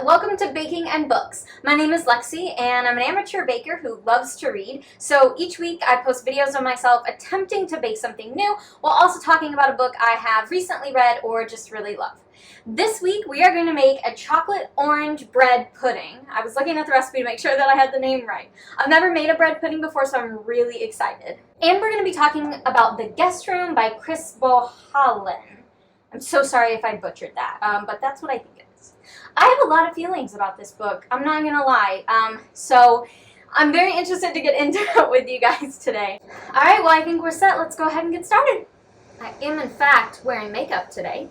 welcome to Baking and Books. My name is Lexi and I'm an amateur baker who loves to read. So each week I post videos of myself attempting to bake something new while also talking about a book I have recently read or just really love. This week we are going to make a chocolate orange bread pudding. I was looking at the recipe to make sure that I had the name right. I've never made a bread pudding before, so I'm really excited. And we're going to be talking about The Guest Room by Chris Bohjalian. I'm so sorry if I butchered that, but that's what I think it is. I have a lot of feelings about this book, I'm not going to lie, so I'm very interested to get into it with you guys today. Alright, well I think we're set. Let's go ahead and get started. I am in fact wearing makeup today.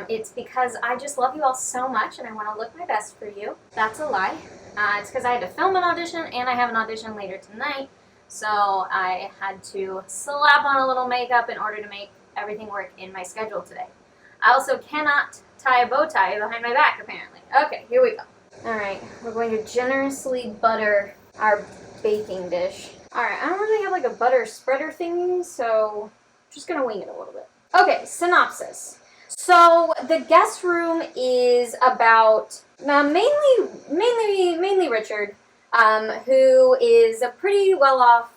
It's because I just love you all so much and I want to look my best for you. That's a lie. It's because I had to film an audition and I have an audition later tonight, so I had to slap on a little makeup in order to make everything work in my schedule today. I also cannot tie a bow tie behind my back, apparently. Okay, here we go. Alright, we're going to generously butter our baking dish. Alright, I don't really have like a butter spreader thingy, so I'm just going to wing it a little bit. Okay, synopsis. So, The Guest Room is about mainly Richard, who is a pretty well-off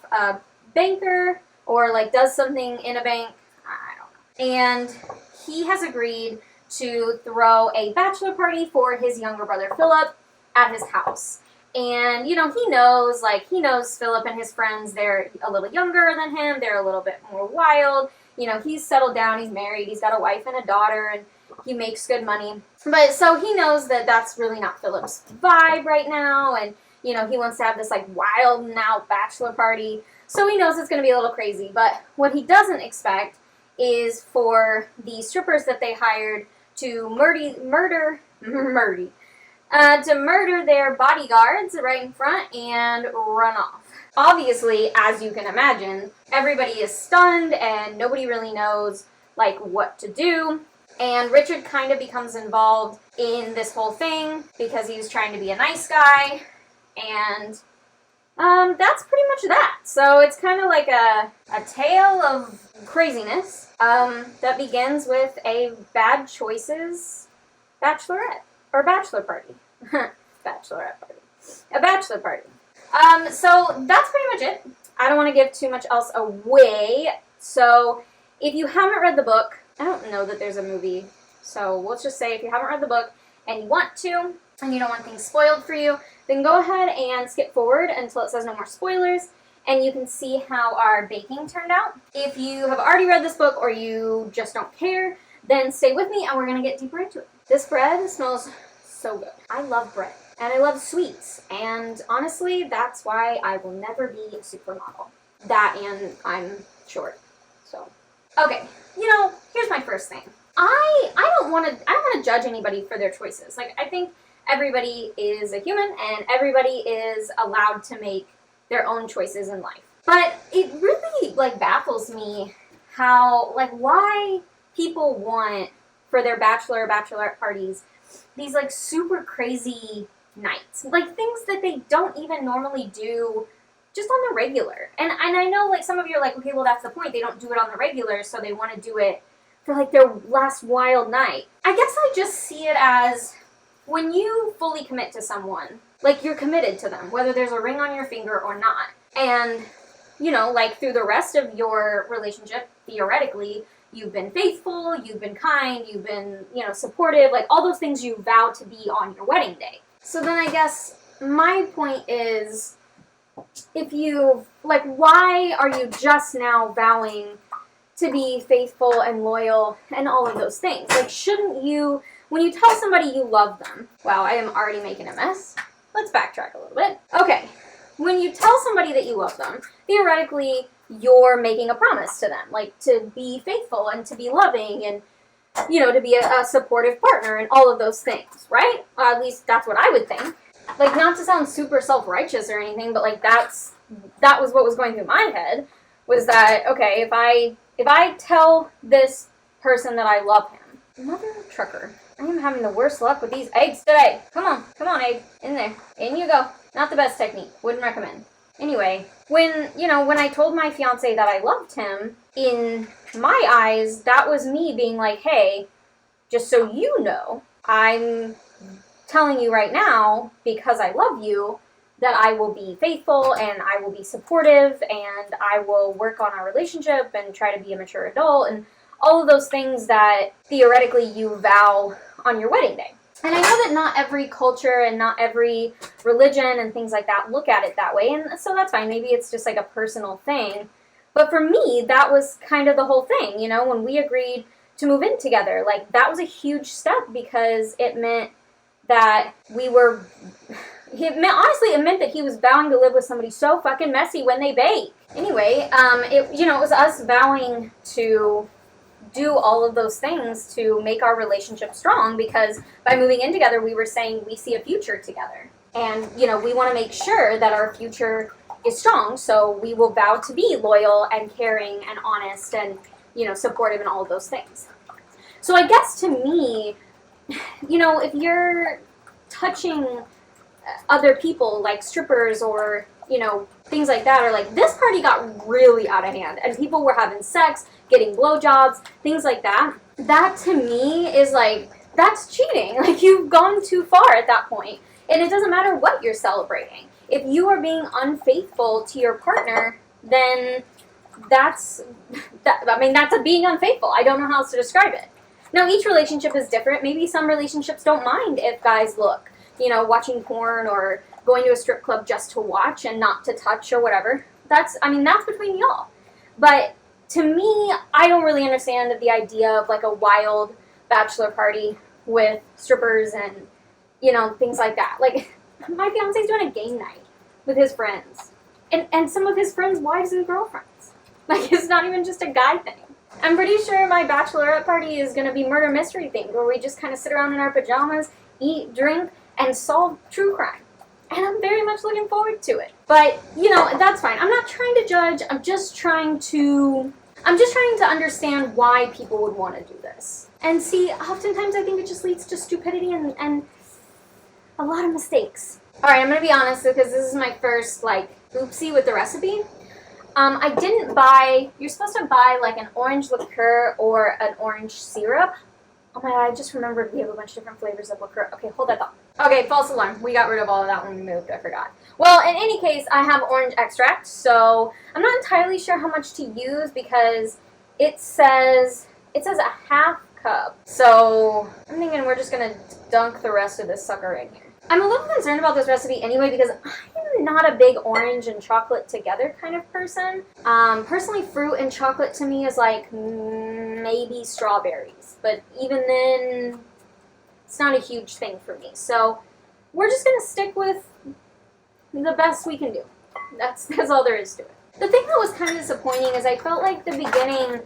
banker, or like does something in a bank, I don't know. And he has agreed to throw a bachelor party for his younger brother Philip at his house. And, you know, he knows Philip and his friends. They're a little younger than him. They're a little bit more wild. You know, he's settled down, he's married, he's got a wife and a daughter, and he makes good money. But so he knows that that's really not Philip's vibe right now, and, you know, he wants to have this, like, wild and out bachelor party. So he knows it's going to be a little crazy. But what he doesn't expect is for the strippers that they hired to murder their bodyguards right in front and run off. Obviously, as you can imagine, everybody is stunned and nobody really knows like what to do. And Richard kind of becomes involved in this whole thing because he's trying to be a nice guy, and that's pretty much that. So it's kind of like a tale of craziness that begins with a bad choices bachelorette or bachelor party. Bachelorette party. A bachelor party. So that's pretty much it. I don't want to give too much else away. So if you haven't read the book, I don't know that there's a movie. So let's just say if you haven't read the book and you want to, and you don't want things spoiled for you, then go ahead and skip forward until it says no more spoilers, and you can see how our baking turned out. If you have already read this book or you just don't care, then stay with me and we're going to get deeper into it. This bread smells so good. I love bread. And I love sweets. And honestly, that's why I will never be a supermodel. That and I'm short. So, okay. You know, here's my first thing. I don't want to judge anybody for their choices. Like, I think everybody is a human and everybody is allowed to make their own choices in life. But it really like baffles me how, like, why people want for their bachelor or bachelorette parties these like super crazy nights, like things that they don't even normally do just on the regular. And I know like some of you are like, okay, well that's the point, they don't do it on the regular, so they want to do it for like their last wild night. I guess I just see it as when you fully commit to someone, like you're committed to them, whether there's a ring on your finger or not. And, you know, like through the rest of your relationship, theoretically, you've been faithful, you've been kind, you've been, you know, supportive, like all those things you vow to be on your wedding day. So then I guess my point is, if you, like, why are you just now vowing to be faithful and loyal and all of those things? Like, shouldn't you, when you tell somebody you love them, wow, I am already making a mess. Let's backtrack a little bit. Okay, when you tell somebody that you love them, theoretically, you're making a promise to them, like to be faithful and to be loving and, you know, to be a supportive partner and all of those things, right? At least that's what I would think. Like, not to sound super self-righteous or anything, but like that was what was going through my head, was that, okay, if I tell this person that I love him, mother trucker, I am having the worst luck with these eggs today. Come on, egg, in there, in you go. Not the best technique, wouldn't recommend. Anyway, when I told my fiance that I loved him, in my eyes, that was me being like, hey, just so you know, I'm telling you right now, because I love you, that I will be faithful and I will be supportive and I will work on our relationship and try to be a mature adult and all of those things that theoretically you vow on your wedding day. And I know that not every culture and not every religion and things like that look at it that way, and so that's fine. Maybe it's just like a personal thing. But for me, that was kind of the whole thing, you know, when we agreed to move in together. Like, that was a huge step because it meant that honestly, it meant that he was vowing to live with somebody so fucking messy when they bake. Anyway, it was us vowing to do all of those things to make our relationship strong, because by moving in together, we were saying we see a future together. And, you know, we want to make sure that our future is strong, so we will vow to be loyal and caring and honest and, you know, supportive and all of those things. So I guess to me, you know, if you're touching other people like strippers or, you know, things like that, or like this party got really out of hand and people were having sex, getting blowjobs, things like that, that to me is like, that's cheating. Like, you've gone too far at that point. And it doesn't matter what you're celebrating. If you are being unfaithful to your partner, then that's being unfaithful. I don't know how else to describe it. Now, each relationship is different. Maybe some relationships don't mind if guys look, you know, watching porn or going to a strip club just to watch and not to touch or whatever. That's between y'all. But to me, I don't really understand the idea of like a wild bachelor party with strippers and, you know, things like that. Like, my fiance's doing a game night with his friends. And some of his friends' wives and girlfriends. Like, it's not even just a guy thing. I'm pretty sure my bachelorette party is going to be murder mystery themed, where we just kind of sit around in our pajamas, eat, drink, and solve true crime. And I'm very much looking forward to it. But, you know, that's fine. I'm not trying to judge. I'm just trying to understand why people would want to do this. And see, oftentimes I think it just leads to stupidity and a lot of mistakes. Alright, I'm going to be honest, because this is my first, like, oopsie with the recipe. I didn't buy, you're supposed to buy, like, an orange liqueur or an orange syrup. Oh my god, I just remembered we have a bunch of different flavors of liqueur. Okay, hold that thought. Okay, false alarm. We got rid of all of that when we moved. I forgot. Well, in any case, I have orange extract, so I'm not entirely sure how much to use because it says a half cup. So I'm thinking we're just going to dunk the rest of this sucker in here. I'm a little concerned about this recipe anyway because I'm not a big orange and chocolate together kind of person. Personally, fruit and chocolate to me is like maybe strawberries. But even then, it's not a huge thing for me. So we're just going to stick with the best we can do. That's all there is to it. The thing that was kind of disappointing is I felt like the beginning,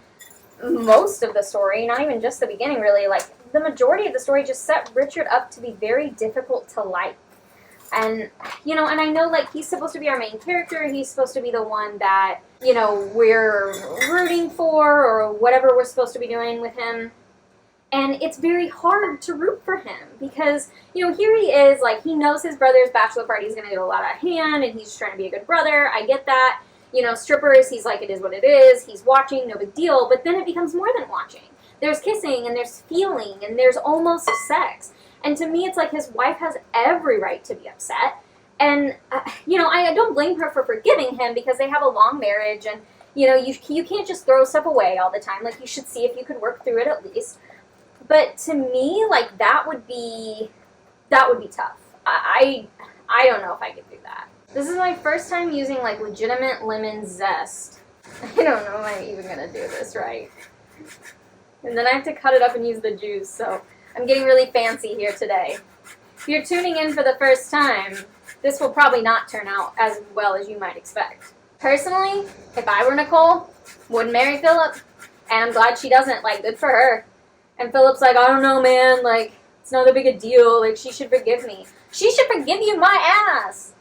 most of the story, not even just the beginning really, like the majority of the story just set Richard up to be very difficult to like. And, you know, and I know, like, he's supposed to be our main character. He's supposed to be the one that, you know, we're rooting for or whatever we're supposed to be doing with him. And it's very hard to root for him because, you know, here he is, like, he knows his brother's bachelor party is going to get a lot out of hand and he's trying to be a good brother. I get that. You know, strippers, he's like, it is what it is. He's watching, no big deal. But then it becomes more than watching. There's kissing and there's feeling and there's almost sex. And to me, it's like his wife has every right to be upset. And, you know, I don't blame her for forgiving him because they have a long marriage. And, you know, you can't just throw stuff away all the time. Like, you should see if you could work through it at least. But to me, like, that would be tough. I don't know if I could do that. This is my first time using, like, legitimate lemon zest. I don't know if I'm even going to do this right. And then I have to cut it up and use the juice, so I'm getting really fancy here today. If you're tuning in for the first time, this will probably not turn out as well as you might expect. Personally, if I were Nicole, wouldn't marry Philip, and I'm glad she doesn't. Like, good for her. And Philip's like, I don't know, man, like, it's not that big a deal, like, she should forgive me. She should forgive you my ass!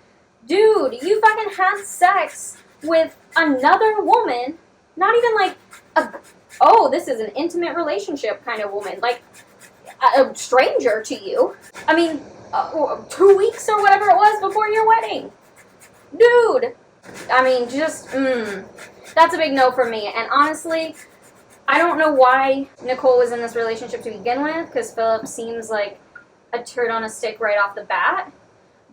Dude, you fucking had sex with another woman, not even like this is an intimate relationship kind of woman, like a stranger to you. I mean, 2 weeks or whatever it was before your wedding. Dude, I mean, just, that's a big no for me. And honestly, I don't know why Nicole was in this relationship to begin with, because Philip seems like a turd on a stick right off the bat.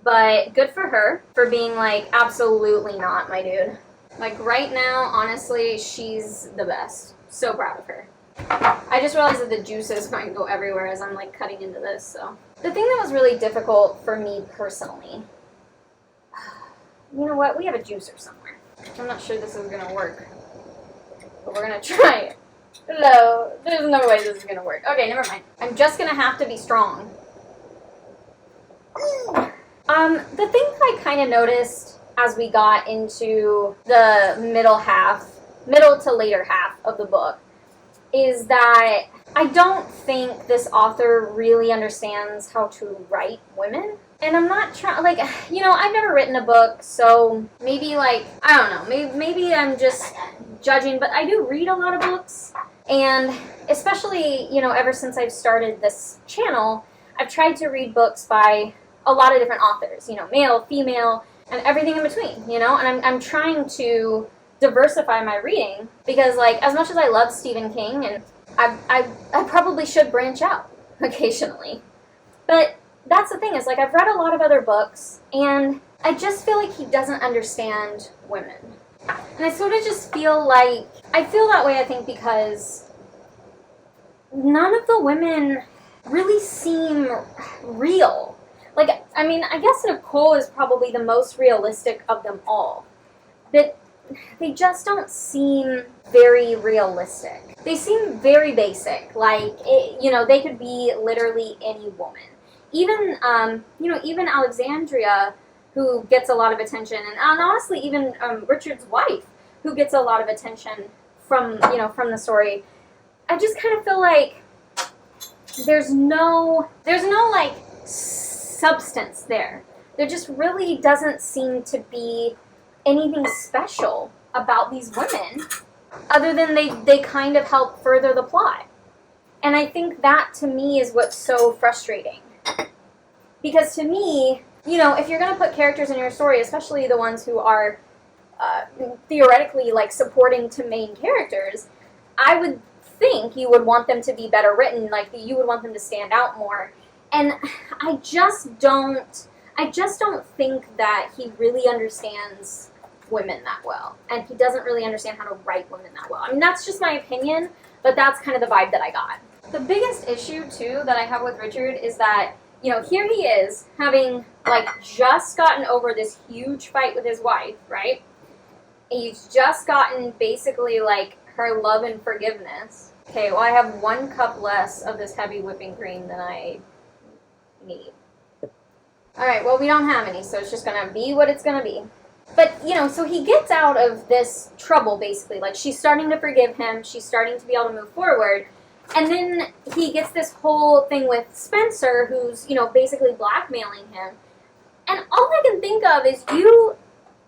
But good for her for being like, absolutely not, my dude. Like, right now, honestly, she's the best. So proud of her. I just realized that the juices might go everywhere as I'm, like, cutting into this, so. The thing that was really difficult for me personally, you know what? We have a juicer somewhere. I'm not sure this is going to work, but we're going to try it. No, there's no way this is going to work. Okay, never mind. I'm just going to have to be strong. The thing I kind of noticed as we got into the middle to later half of the book is that I don't think this author really understands how to write women. And I'm not trying, like, you know, I've never written a book, so maybe, like, I don't know, maybe I'm just judging, but I do read a lot of books. And especially, you know, ever since I've started this channel, I've tried to read books by a lot of different authors, you know, male, female, and everything in between, you know, and I'm trying to diversify my reading because, like, as much as I love Stephen King, and I probably should branch out occasionally, but that's the thing is, like, I've read a lot of other books, and I just feel like he doesn't understand women, and I sort of just feel like, I feel that way, I think, because none of the women really seem real. Like, I mean, I guess Nicole is probably the most realistic of them all. But they just don't seem very realistic. They seem very basic. Like, you know, they could be literally any woman. Even, you know, even Alexandria, who gets a lot of attention, and honestly, even Richard's wife, who gets a lot of attention from, you know, from the story. I just kind of feel like there's no, like, substance there. There just really doesn't seem to be anything special about these women other than they kind of help further the plot. And I think that to me is what's so frustrating. Because to me, you know, if you're going to put characters in your story, especially the ones who are theoretically like supporting to main characters, I would think you would want them to be better written, like you would want them to stand out more. And I just don't think that he really understands women that well. And he doesn't really understand how to write women that well. I mean, that's just my opinion, but that's kind of the vibe that I got. The biggest issue, too, that I have with Richard is that, you know, here he is, having, like, just gotten over this huge fight with his wife, right? He's just gotten, basically, like, her love and forgiveness. Okay, well, I have 1 cup less of this heavy whipping cream than I need. Alright, well, we don't have any, so it's just gonna be what it's gonna be. But, you know, so he gets out of this trouble, basically. Like, she's starting to forgive him, she's starting to be able to move forward, and then he gets this whole thing with Spencer, who's, you know, basically blackmailing him. And all I can think of is, you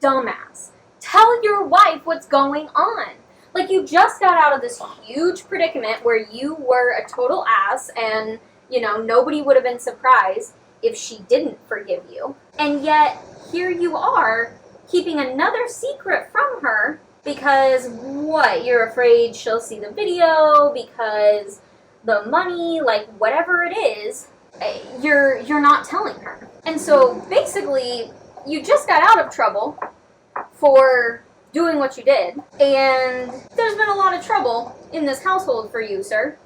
dumbass, tell your wife what's going on. Like, you just got out of this huge predicament where you were a total ass, and, you know, nobody would have been surprised if she didn't forgive you. And yet, here you are, keeping another secret from her, because, what, you're afraid she'll see the video, because the money, like, whatever it is, you're not telling her. And so, basically, you just got out of trouble for doing what you did, and there's been a lot of trouble in this household for you, sir.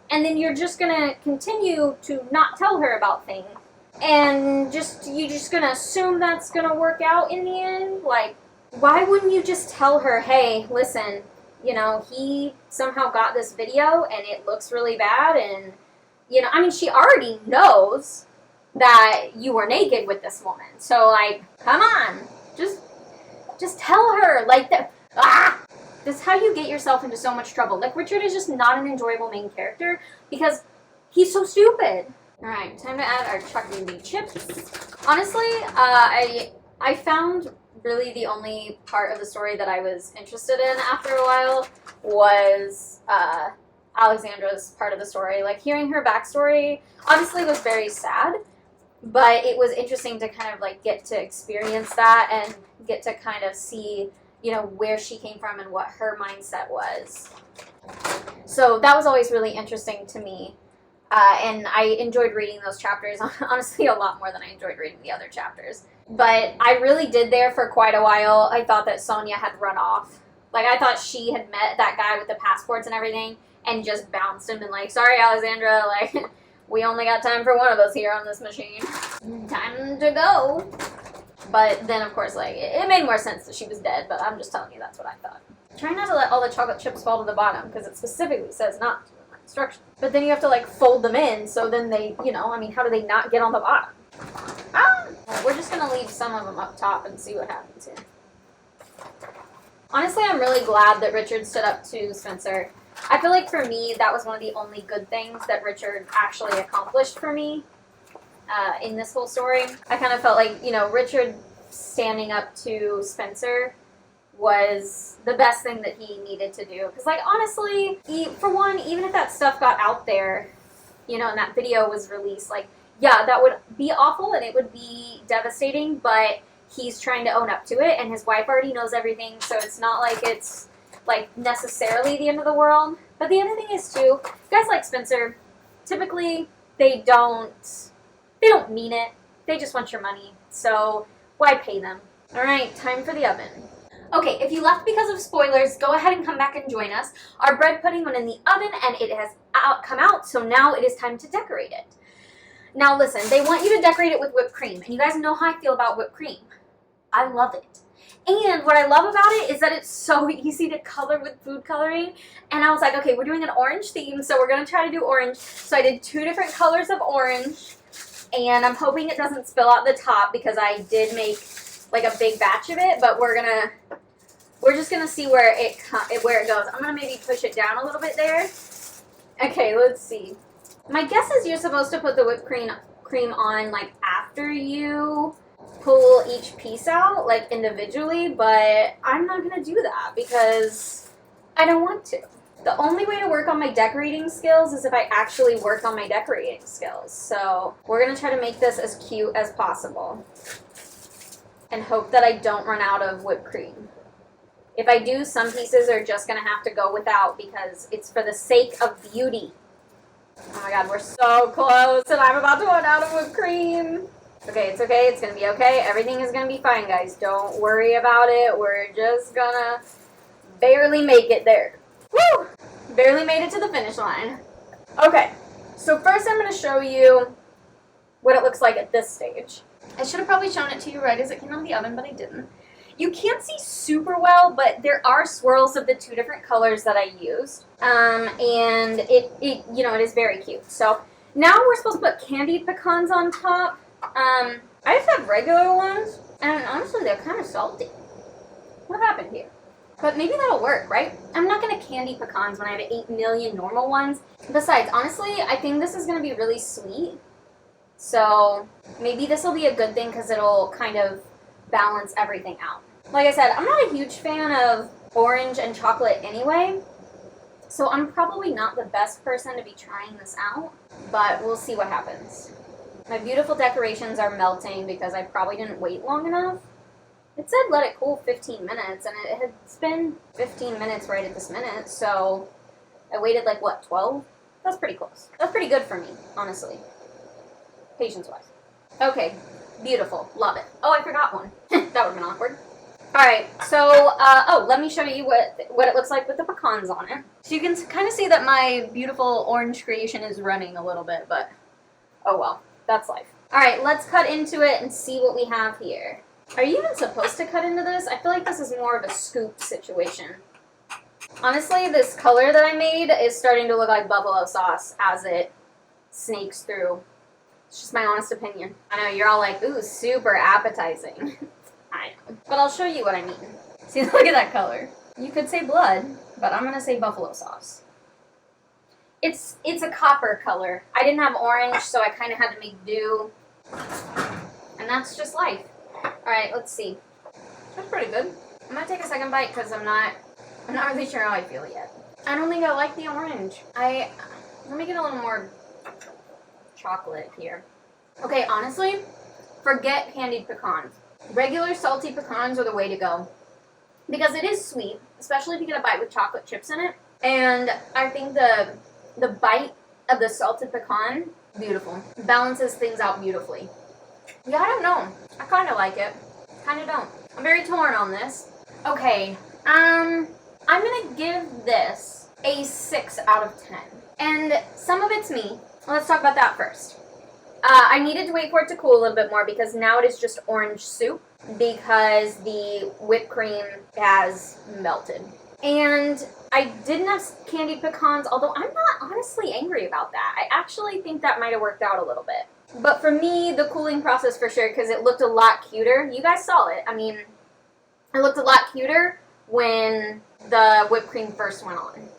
And then you're just gonna continue to not tell her about things, and you're just gonna assume that's gonna work out in the end? Like, why wouldn't you just tell her, hey, listen, you know, he somehow got this video, and it looks really bad, and, you know, I mean, she already knows that you were naked with this woman, so, like, come on, just tell her, like, this is how you get yourself into so much trouble. Like, Richard is just not an enjoyable main character because he's so stupid. Alright, time to add our chutney chips. Honestly, I found really the only part of the story that I was interested in after a while was Alexandra's part of the story. Like, hearing her backstory obviously was very sad, but it was interesting to kind of, like, get to experience that and get to kind of see, you know, where she came from and what her mindset was. So that was always really interesting to me. And I enjoyed reading those chapters, honestly, a lot more than I enjoyed reading the other chapters. But I really did there for quite a while. I thought that Sonia had run off. Like, I thought she had met that guy with the passports and everything and just bounced him and like, sorry, Alexandra, like, we only got time for one of us here on this machine. Time to go. But then, of course, like, it made more sense that she was dead, but I'm just telling you that's what I thought. Try not to let all the chocolate chips fall to the bottom, because it specifically says not to in my instructions. But then you have to, like, fold them in, so then they, you know, I mean, how do they not get on the bottom? We're just going to leave some of them up top and see what happens here. Honestly, I'm really glad that Richard stood up to Spencer. I feel like for me, that was one of the only good things that Richard actually accomplished for me in this whole story. I kind of felt like, you know, Richard standing up to Spencer was the best thing that he needed to do. Because, like, honestly, for one, even if that stuff got out there, you know, and that video was released, like, yeah, that would be awful and it would be devastating, but he's trying to own up to it, and his wife already knows everything, so it's not like it's, like, necessarily the end of the world. But the other thing is, too, guys like Spencer, typically, they don't mean it. They just want your money, so why pay them? All right, time for the oven. Okay, if you left because of spoilers, go ahead and come back and join us. Our bread pudding went in the oven, and it has come out, so now it is time to decorate it. Now listen, they want you to decorate it with whipped cream, and you guys know how I feel about whipped cream. I love it. And what I love about it is that it's so easy to color with food coloring. And I was like, okay, we're doing an orange theme, so we're going to try to do orange. So I did 2 different colors of orange, and I'm hoping it doesn't spill out the top because I did make like a big batch of it, but we're just going to see where it goes. I'm going to maybe push it down a little bit there. Okay, let's see. My guess is you're supposed to put the whipped cream on like after you pull each piece out, like individually, but I'm not going to do that because I don't want to. The only way to work on my decorating skills is if I actually work on my decorating skills. So we're going to try to make this as cute as possible and hope that I don't run out of whipped cream. If I do, some pieces are just going to have to go without because it's for the sake of beauty. Oh my god, we're so close, and I'm about to run out of whipped cream. Okay, it's okay, it's gonna be okay. Everything is gonna be fine, guys. Don't worry about it. We're just gonna barely make it there. Woo! Barely made it to the finish line. Okay, so first I'm gonna show you what it looks like at this stage. I should have probably shown it to you right as it came out of the oven, but I didn't. You can't see super well, but there are swirls of the 2 different colors that I used. And it you know, it is very cute. So now we're supposed to put candied pecans on top. I just have regular ones, and honestly, they're kind of salty. What happened here? But maybe that'll work, right? I'm not going to candy pecans when I have 8 million normal ones. Besides, honestly, I think this is going to be really sweet. So maybe this will be a good thing because it'll kind of balance everything out. Like I said, I'm not a huge fan of orange and chocolate anyway, so I'm probably not the best person to be trying this out, but we'll see what happens. My beautiful decorations are melting because I probably didn't wait long enough. It said let it cool 15 minutes, and it had been 15 minutes right at this minute, so I waited like, what, 12? That's pretty close. That's pretty good for me, honestly, patience-wise. Okay, beautiful. Love it. Oh, I forgot one. That would have been awkward. Alright, so, let me show you what it looks like with the pecans on it. So you can kind of see that my beautiful orange creation is running a little bit, but oh well, that's life. Alright, let's cut into it and see what we have here. Are you even supposed to cut into this? I feel like this is more of a scoop situation. Honestly, this color that I made is starting to look like buffalo sauce as it snakes through. It's just my honest opinion. I know, you're all like, ooh, super appetizing. I know. But I'll show you what I mean. See, look at that color. You could say blood, but I'm going to say buffalo sauce. It's a copper color. I didn't have orange, so I kind of had to make do. And that's just life. Alright, let's see. That's pretty good. I'm going to take a second bite because I'm not really sure how I feel yet. I don't think I like the orange. Let me get a little more chocolate here. Okay, honestly, forget candied pecans. Regular salty pecans are the way to go. Because it is sweet, especially if you get a bite with chocolate chips in it. And I think the bite of the salted pecan. Beautiful. Balances things out beautifully. Yeah, I don't know. I kind of like it. Kind of don't. I'm very torn on this. Okay, I'm gonna give this a 6 out of 10. And some of it's me. Let's talk about that first. I needed to wait for it to cool a little bit more because now it is just orange soup because the whipped cream has melted. And I didn't have candied pecans, although I'm not honestly angry about that. I actually think that might have worked out a little bit. But for me, the cooling process for sure, because it looked a lot cuter. You guys saw it. I mean, it looked a lot cuter when the whipped cream first went on.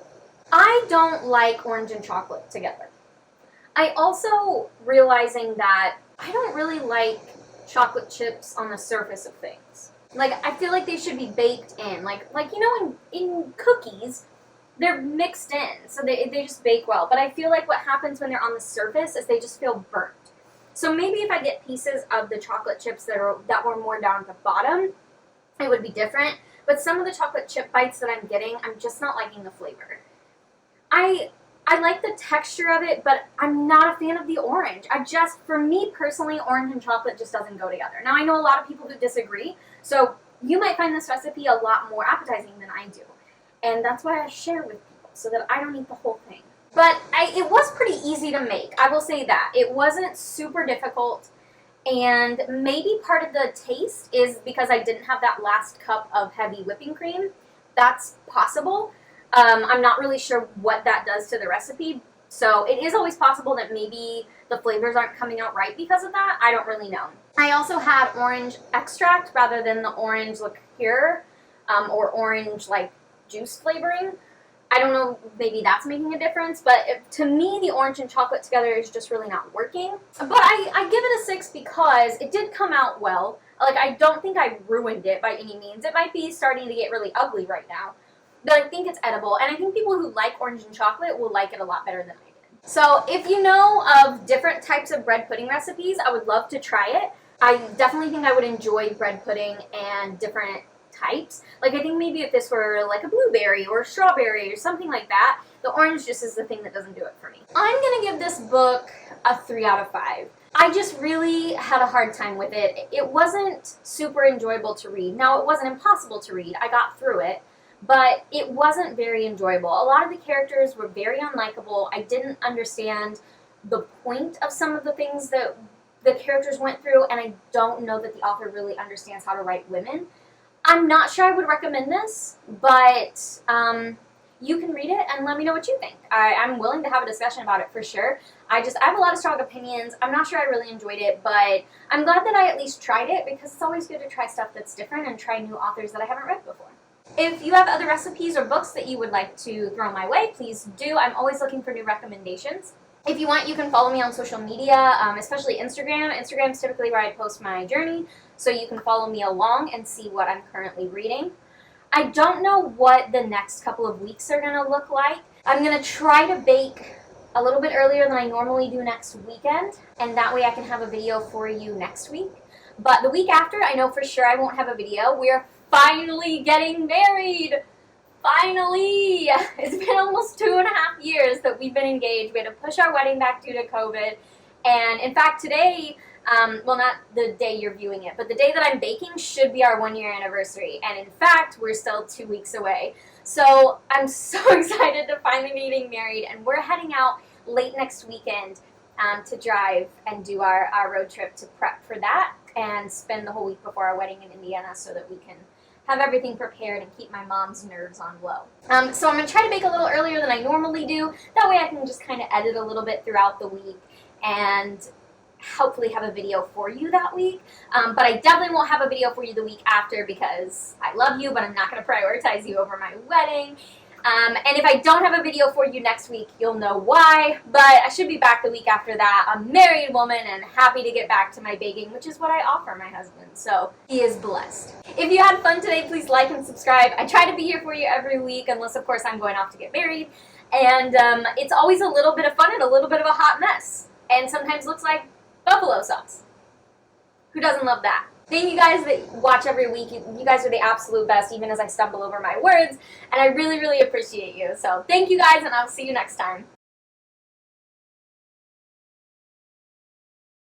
I don't like orange and chocolate together. I also realizing that I don't really like chocolate chips on the surface of things. Like, I feel like they should be baked in. Like you know, in cookies, they're mixed in, so they just bake well. But I feel like what happens when they're on the surface is they just feel burnt. So maybe if I get pieces of the chocolate chips that were more down at the bottom, it would be different. But some of the chocolate chip bites that I'm getting, I'm just not liking the flavor. I like the texture of it, but I'm not a fan of the orange. For me personally, orange and chocolate just doesn't go together. Now, I know a lot of people who disagree, so you might find this recipe a lot more appetizing than I do. And that's why I share with people, so that I don't eat the whole thing. But it was pretty easy to make, I will say that. It wasn't super difficult, and maybe part of the taste is because I didn't have that last cup of heavy whipping cream. That's possible. I'm not really sure what that does to the recipe, so it is always possible that maybe the flavors aren't coming out right because of that. I don't really know. I also had orange extract rather than the orange liqueur or orange like juice flavoring. I don't know, maybe that's making a difference, but to me, the orange and chocolate together is just really not working. But I give it a 6 because it did come out well. Like, I don't think I ruined it by any means. It might be starting to get really ugly right now. But I think it's edible, and I think people who like orange and chocolate will like it a lot better than I did. So if you know of different types of bread pudding recipes, I would love to try it. I definitely think I would enjoy bread pudding and different types. Like, I think maybe if this were like a blueberry or a strawberry or something like that, the orange just is the thing that doesn't do it for me. I'm going to give this book a 3 out of 5. I just really had a hard time with it. It wasn't super enjoyable to read. Now, it wasn't impossible to read. I got through it. But it wasn't very enjoyable. A lot of the characters were very unlikable. I didn't understand the point of some of the things that the characters went through, and I don't know that the author really understands how to write women. I'm not sure I would recommend this, but you can read it and let me know what you think. I'm willing to have a discussion about it for sure. I have a lot of strong opinions. I'm not sure I really enjoyed it, but I'm glad that I at least tried it because it's always good to try stuff that's different and try new authors that I haven't read before. If you have other recipes or books that you would like to throw my way, please do. I'm always looking for new recommendations. If you want, you can follow me on social media, especially Instagram. Instagram is typically where I post my journey, so you can follow me along and see what I'm currently reading. I don't know what the next couple of weeks are going to look like. I'm going to try to bake a little bit earlier than I normally do next weekend, and that way I can have a video for you next week. But the week after, I know for sure I won't have a video. We're finally getting married! Finally! It's been almost 2.5 years that we've been engaged. We had to push our wedding back due to COVID. And in fact, today, well, not the day you're viewing it, but the day that I'm baking should be our 1-year anniversary. And in fact, we're still 2 weeks away. So I'm so excited to finally be getting married. And we're heading out late next weekend to drive and do our road trip to prep for that and spend the whole week before our wedding in Indiana so that we can have everything prepared and keep my mom's nerves on low. So I'm going to try to bake a little earlier than I normally do. That way I can just kind of edit a little bit throughout the week and hopefully have a video for you that week. But I definitely won't have a video for you the week after because I love you, but I'm not going to prioritize you over my wedding. And if I don't have a video for you next week, you'll know why, but I should be back the week after that, a married woman and happy to get back to my baking, which is what I offer my husband, so he is blessed. If you had fun today, please like and subscribe. I try to be here for you every week, unless of course I'm going off to get married, and it's always a little bit of fun and a little bit of a hot mess, and sometimes looks like buffalo sauce. Who doesn't love that? Thank you guys that watch every week. You guys are the absolute best, even as I stumble over my words, and I really, really appreciate you. So thank you guys, and I'll see you next time.